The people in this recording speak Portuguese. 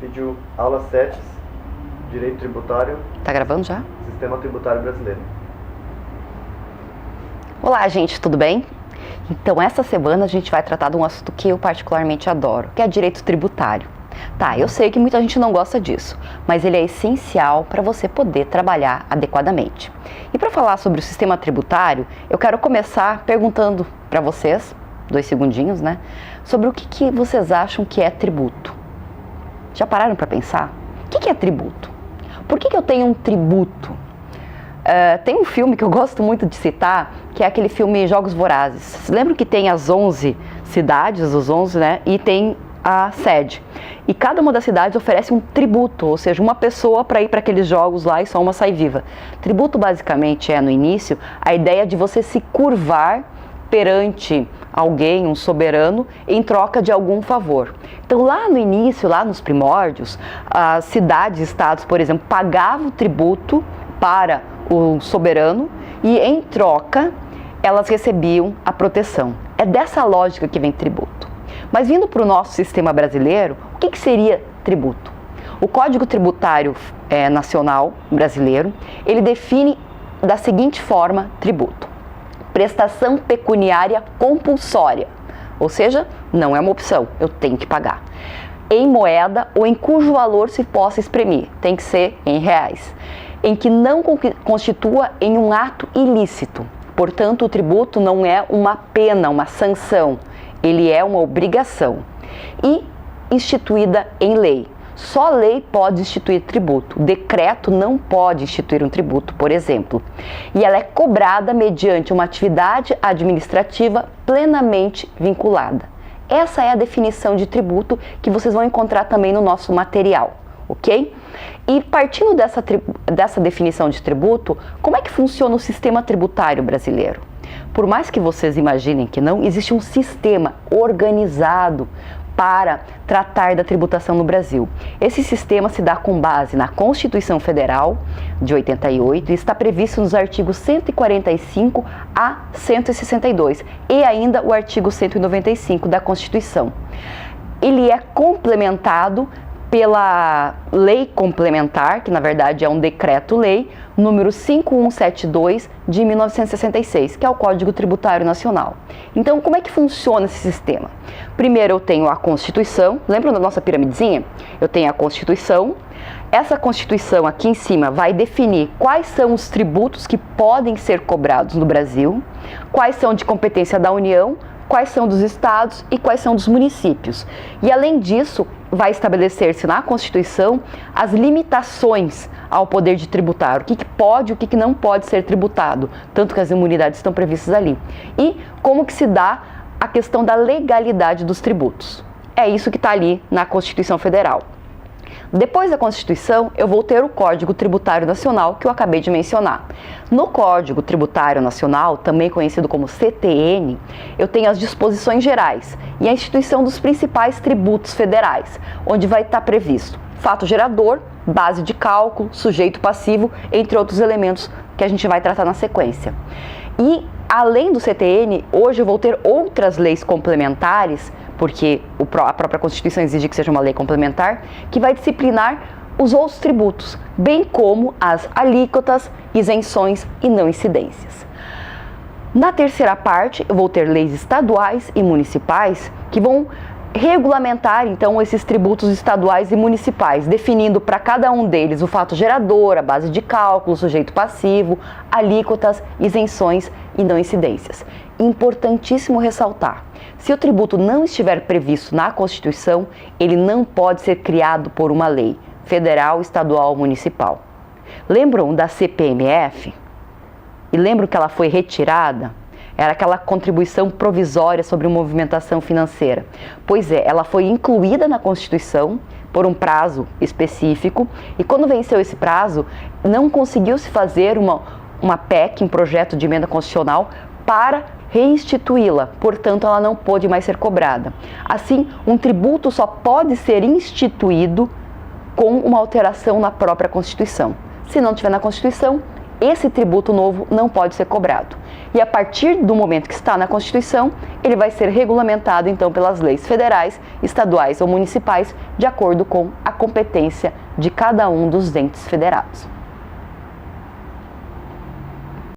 Vídeo aula 7, Direito Tributário, Tá gravando já? Sistema Tributário Brasileiro. Olá, gente, tudo bem? Então, essa semana a gente vai tratar de um assunto que eu particularmente adoro, que é direito tributário. Tá, eu sei que muita gente não gosta disso, mas ele é essencial para você poder trabalhar adequadamente. E para falar sobre o sistema tributário, eu quero começar perguntando para vocês, 2 segundinhos, né, sobre o que vocês acham que é tributo. Já pararam para pensar? O que é tributo? Por que eu tenho um tributo? Tem um filme que eu gosto muito de citar, que é aquele filme Jogos Vorazes. Vocês lembram que tem as 11 cidades, os 11, né? E tem a sede. E cada uma das cidades oferece um tributo, ou seja, uma pessoa para ir para aqueles jogos lá e só uma sai viva. Tributo basicamente é, no início, a ideia de você se curvar perante alguém, um soberano, em troca de algum favor. Então, lá no início, lá nos primórdios, as cidades, estados, por exemplo, pagavam tributo para o soberano e, em troca, elas recebiam a proteção. É dessa lógica que vem tributo. Mas vindo para o nosso sistema brasileiro, o que seria tributo? O Código Tributário Nacional Brasileiro, ele define da seguinte forma tributo: prestação pecuniária compulsória, ou seja, não é uma opção, eu tenho que pagar, em moeda ou em cujo valor se possa exprimir, tem que ser em reais, em que não constitua em um ato ilícito. Portanto, o tributo não é uma pena, uma sanção, ele é uma obrigação e instituída em lei. Só lei pode instituir tributo, decreto não pode instituir um tributo, por exemplo. E ela é cobrada mediante uma atividade administrativa plenamente vinculada. Essa é a definição de tributo que vocês vão encontrar também no nosso material, ok? E partindo dessa definição de tributo, como é que funciona o sistema tributário brasileiro? Por mais que vocês imaginem que não, existe um sistema organizado para tratar da tributação no Brasil. Esse sistema se dá com base na Constituição Federal de 88 e está previsto nos artigos 145 a 162 e ainda o artigo 195 da Constituição. Ele é complementado pela Lei Complementar, que na verdade é um decreto-lei, número 5172 de 1966, que é o Código Tributário Nacional. Então, como é que funciona esse sistema? Primeiro eu tenho a Constituição, lembra da nossa piramidezinha? Eu tenho a Constituição. Essa Constituição aqui em cima vai definir quais são os tributos que podem ser cobrados no Brasil, quais são de competência da União, quais são dos estados e quais são dos municípios. E além disso, vai estabelecer-se na Constituição as limitações ao poder de tributar, o que pode e o que não pode ser tributado, tanto que as imunidades estão previstas ali. E como que se dá a questão da legalidade dos tributos. É isso que está ali na Constituição Federal. Depois da Constituição, eu vou ter o Código Tributário Nacional, que eu acabei de mencionar. No Código Tributário Nacional, também conhecido como CTN, eu tenho as disposições gerais e a instituição dos principais tributos federais, onde vai estar previsto fato gerador, base de cálculo, sujeito passivo, entre outros elementos que a gente vai tratar na sequência. E, além do CTN, hoje eu vou ter outras leis complementares, porque a própria Constituição exige que seja uma lei complementar, que vai disciplinar os outros tributos, bem como as alíquotas, isenções e não incidências. Na terceira parte, eu vou ter leis estaduais e municipais que vão regulamentar, então, esses tributos estaduais e municipais, definindo para cada um deles o fato gerador, a base de cálculo, sujeito passivo, alíquotas, isenções e não incidências. Importantíssimo ressaltar: se o tributo não estiver previsto na Constituição, ele não pode ser criado por uma lei federal, estadual ou municipal. Lembram da CPMF? E lembram que ela foi retirada? Era aquela contribuição provisória sobre movimentação financeira. Pois é, ela foi incluída na Constituição por um prazo específico e quando venceu esse prazo, não conseguiu se fazer uma PEC, um projeto de emenda constitucional, para reinstituí-la, portanto ela não pôde mais ser cobrada. Assim, um tributo só pode ser instituído com uma alteração na própria Constituição. Se não tiver na Constituição, esse tributo novo não pode ser cobrado. E a partir do momento que está na Constituição, ele vai ser regulamentado então pelas leis federais, estaduais ou municipais, de acordo com a competência de cada um dos entes federados.